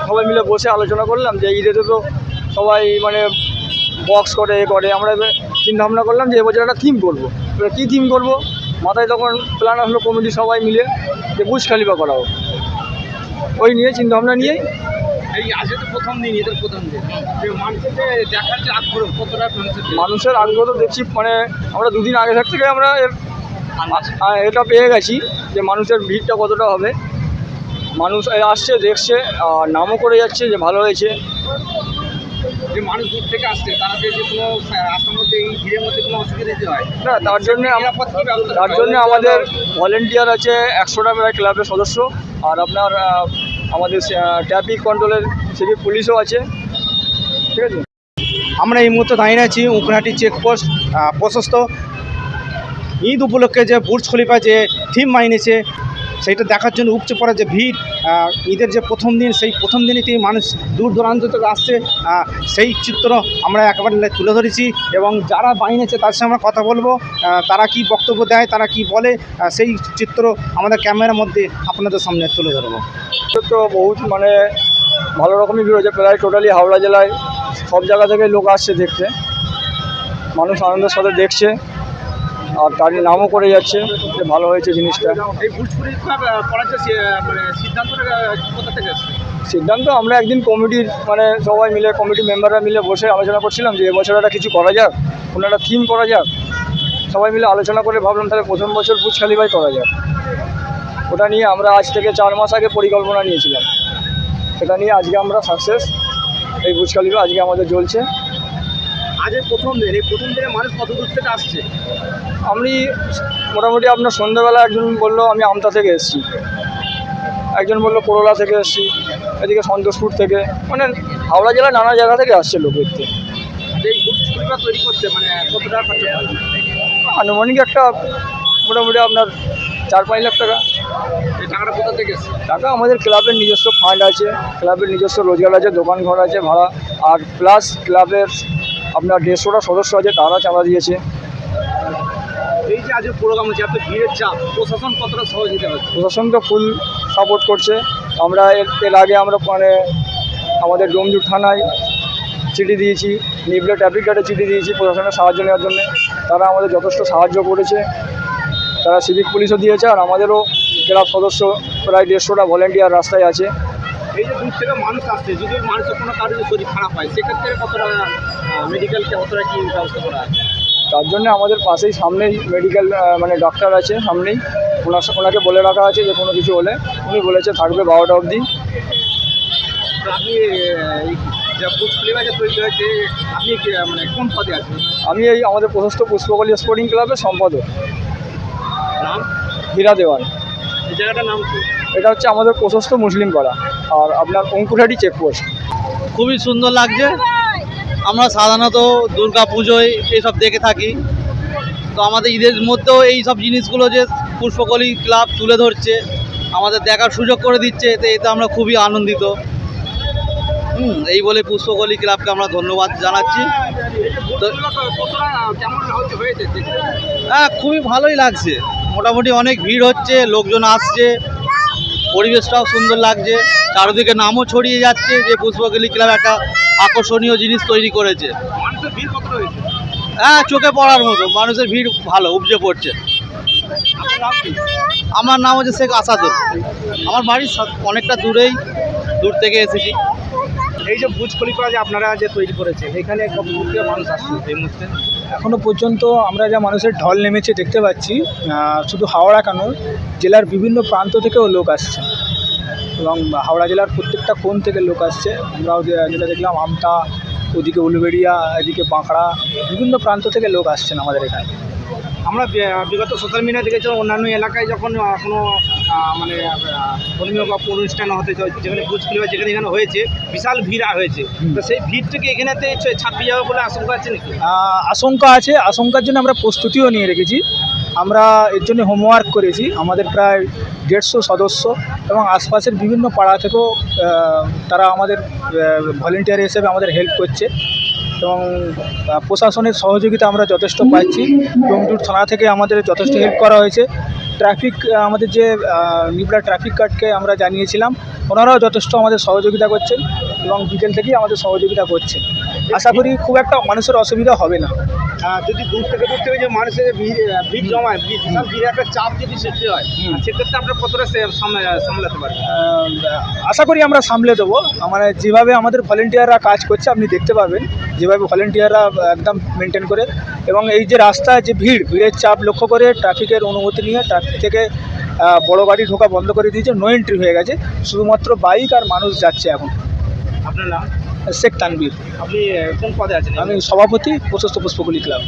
সবাই মিলে বসে আলোচনা করলাম যে ঈদেতে তো সবাই মানে বক্স করে আমরা চিন্তা ভাবনা করলাম যে এবছর একটা থিম করবো। এবার কী থিম করবো মাথায় তখন প্ল্যান আসলো কমিটি সবাই মিলে যে বুর্জ খলিফা করা হোক। ওই নিয়ে চিন্তাভাবনা নিয়েই এই আজকে তো প্রথম দিন, ঈদের প্রথম দিন, মানুষের দেখার যে আগ্রহ কতটা, মানুষের আগ্রহ তো দেখছি মানে আমরা দুদিন আগে থেকে আমরা এটা পেয়ে গেছি যে মানুষের ভিড়টা কতটা হবে। মানুষ আসছে দেখছে আর নামও করে যাচ্ছে যে ভালো হয়েছে। যে মানুষ দূর থেকে আসছে তারা যে কোনো রাস্তার মধ্যে এই ভিড়ের মধ্যে কোনো অসুবিধা দিতে হয় না, তার জন্য আমাদের ভলেন্টিয়ার আছে 100টা প্রায় ক্লাবের সদস্য। আর আপনার আমাদের ট্রাফিক কন্ট্রোলের সিভিক পুলিশও আছে। ঠিক আছে, আমরা এই মুহূর্তে দাঁড়িয়ে আছি উকরাহাটি চেকপোস্ট প্রশস্ত। ঈদ উপলক্ষে যে বুর্জ খলিফা যে থিম মানিয়েছে সেইটা দেখার জন্য উপচে পড়া যে ভিড়, ঈদের যে প্রথম দিন সেই প্রথম দিনেই মানুষ দূর দূরান্ত থেকে আসছে, সেই চিত্র আমরা একেবারে তুলে ধরেছি। এবং যারা বানিয়েছে তার সঙ্গে আমরা কথা বলবো, তারা কি বক্তব্য দেয়, তারা কি বলে, সেই চিত্র আমাদের ক্যামেরার মধ্যে আপনাদের সামনে তুলে ধরবো। তো বহুত মানে ভালো রকমই ভিড় হয়েছে, প্রায় টোটালি হাওড়া জেলায় সব জায়গা থেকে লোক আসছে দেখতে। মানুষ আনন্দের সাথে দেখছে আর তার নামও করে যাচ্ছে যে ভালো হয়েছে জিনিসটা। এই বুর্জ খলিফা করার যে মানে সিদ্ধান্তটা কোথা থেকে এসেছে? সিদ্ধান্ত আমরা একদিন কমিটির মানে সবাই মিলে কমিটি মেম্বাররা মিলে বসে আলোচনা করছিলাম যে এবছর একটা কিছু করা যাক, কোনো একটা থিম করা যাক। সবাই মিলে আলোচনা করে ভাবলাম তাহলে প্রথম বছর বুর্জ খলিফাই করা যাক। ওটা নিয়ে আমরা আজ থেকে 4 মাস আগে পরিকল্পনা নিয়েছিলাম, সেটা নিয়ে আজকে আমরা সাকসেস। এই বুর্জ খলিফা আজকে আমাদের জ্বলছে। আজের প্রথম দিন, এই প্রথম দিনে মানুষ কত দূর থেকে আসছে? আমি মোটামুটি আপনার সন্ধ্যাবেলা একজন বললো আমি আমতা থেকে এসেছি, একজন বললো করোলা থেকে এসেছি, এদিকে সন্তোষপুর থেকে, মানে হাওড়া জেলার নানা জায়গা থেকে আসছে লোক দেখতে। এই বুর্জ খলিফা তৈরি করতে মানে কত টাকা খরচা হয়? আনুমানিক একটা মোটামুটি আপনার 4-5 লাখ টাকা। এই টাকাটা কোথা থেকে এসেছে? টাকা আমাদের ক্লাবের নিজস্ব ফান্ড আছে, ক্লাবের নিজস্ব রোজগার আছে, দোকান ঘর আছে ভাড়া, আর প্লাস ক্লাবের আপনার 150টা সদস্য আছে, তারা চাঁদা দিয়েছে। এই যে আজকে প্রোগ্রাম হচ্ছে এত ভিড়ের চাপ, প্রশাসন কতটা সহযোগিতা হচ্ছে? প্রশাসন তো ফুল সাপোর্ট করছে। আমরা এর আগে আমরা মানে আমাদের ডোমজুর থানায় চিঠি দিয়েছি, নিবলে ট্রাফিক গার্ডে চিঠি দিয়েছি প্রশাসনের সাহায্য নেওয়ার জন্য। তারা আমাদের যথেষ্ট সাহায্য করেছে, তারা সিভিক পুলিশও দিয়েছে। আর আমাদেরও ক্লাব সদস্য প্রায় 150টা ভলেন্টিয়ার রাস্তায় আছে। এই যে দূর থেকে মানুষ আসছে, যদি মানুষের কোনো কারণে শরীর খারাপ হয় সেক্ষেত্রে কতটা মেডিকেলকে কতটা কী ব্যবস্থা করা আছে? তার জন্য আমাদের পাশেই সামনেই মেডিকেল মানে ডাক্তার আছে সামনেই, ওনাকে বলে রাখা আছে যে কোনো কিছু হলে উনি বলেছে থাকবে 12টা অবধি। তো আপনি যে বুর্জ খলিফা যে তৈরি হয়েছে আপনি মানে কোন পদে আছেন? আমি এই আমাদের প্রশস্ত পুষ্পকলি স্পোর্টিং ক্লাবের সম্পাদক। নাম? হীরা দেওয়ান। এই জায়গাটার নাম কি? এটা হচ্ছে আমাদের প্রশস্ত মুসলিম পাড়া আর আপনার অঙ্কুরহাটি চেকপোস্ট। খুবই সুন্দর লাগছে। আমরা সাধারণত দুর্গা পুজোয় এইসব দেখে থাকি, তো আমাদের ঈদের মধ্যেও এই সব জিনিসগুলো যে পুষ্পকলি ক্লাব তুলে ধরছে, আমাদের দেখার সুযোগ করে দিচ্ছে, এতে আমরা খুবই আনন্দিত। এই বলে পুষ্পকলি ক্লাবকে আমরা ধন্যবাদ জানাচ্ছি। তো কেমন হয়েছে? হ্যাঁ, খুবই ভালোই লাগছে। মোটামুটি অনেক ভিড় হচ্ছে, লোকজন আসছে, পরিবেশটাও সুন্দর লাগছে, চারিদিকে নামও ছড়িয়ে যাচ্ছে যে পুষ্পকলি ক্লাব একটা আকর্ষণীয় জিনিস তৈরি করেছে। মানুষের ভিড় কতটা হয়েছে? হ্যাঁ, চোখে পড়ার মতো মানুষের ভিড় ভালো উপচে পড়ছে। আমার নাম হচ্ছে শেখ আসাদুর। আমার বাড়ি অনেকটা দূর থেকে এসেছি। এই যে বুর্জ খলিফা যে আপনারা যে তৈরি করেছেন, এখানে কত দূর থেকে মানুষ আসছে এই মুহূর্তে? এখনও পর্যন্ত আমরা যা মানুষের ঢল নেমেছে দেখতে পাচ্ছি, শুধু হাওড়া কেন জেলার বিভিন্ন প্রান্ত থেকেও লোক আসছে এবং হাওড়া জেলার প্রত্যেকটা কোণ থেকে লোক আসছে। আমরাও যেটা দেখলাম আমতা, ওদিকে উলুবেড়িয়া, এদিকে বাঁকড়া, বিভিন্ন প্রান্ত থেকে লোক আসছেন আমাদের এখানে। আমরা বিগত সোশ্যাল মিডিয়া দেখেছিলাম অন্যান্য এলাকায় যখন কোনো মানে ধর্মীয় বা অনুষ্ঠান হতে যেখানে বুর্জ খলিফা যেখানে এখানে হয়েছে বিশাল ভিড় হয়েছে, তো সেই ভিড়টাকে এখানেতে ছাপিয়ে যাবে বলে আশঙ্কা আছে নাকি? আশঙ্কা আছে, আশঙ্কার জন্য আমরা প্রস্তুতিও নিয়ে রেখেছি। আমরা এর জন্য হোমওয়ার্ক করেছি। আমাদের প্রায় 150 সদস্য এবং আশপাশের বিভিন্ন পাড়া থেকেও তারা আমাদের ভলেন্টিয়ার হিসেবে আমাদের হেল্প করছে এবং প্রশাসনের সহযোগিতা আমরা যথেষ্ট পাচ্ছি। ডোমজুর থানা থেকে আমাদের যথেষ্ট হেল্প করা হয়েছে ট্রাফিক আমাদের যে নিবরা ট্রাফিক গার্ডকে আমরা জানিয়েছিলাম, ওনারাও যথেষ্ট আমাদের সহযোগিতা করছেন এবং বিকেল থেকেই আমাদের সহযোগিতা করছেন। আশা করি খুব একটা মানুষের অসুবিধা হবে না। যদি দূর থেকে যে মানুষের ভিড় জমায়, বিশাল ভিড়ে একটা চাপ যদি সৃষ্টি হয়, সেক্ষেত্রে আপনার কতটা সামলাতে পারবেন? আশা করি আমরা সামলে দেবো। মানে যেভাবে আমাদের ভলেন্টিয়াররা কাজ করছে আপনি দেখতে পাবেন, যেভাবে ভলেন্টিয়াররা একদম মেনটেন করে, এবং এই যে রাস্তায় যে ভিড়ের চাপ লক্ষ্য করে ট্রাফিকের অনুমতি নিয়ে ট্রাফিক থেকে বড় গাড়ি ঢোকা বন্ধ করে দিয়েছে, নো এন্ট্রি হয়ে গেছে, শুধুমাত্র বাইক আর মানুষ যাচ্ছে এখন। আপনার নাম? শেখ তানবীর। আপনি কোন পদে আছেন? আমি সভাপতি প্রশস্ত পুষ্পকলি ক্লাব।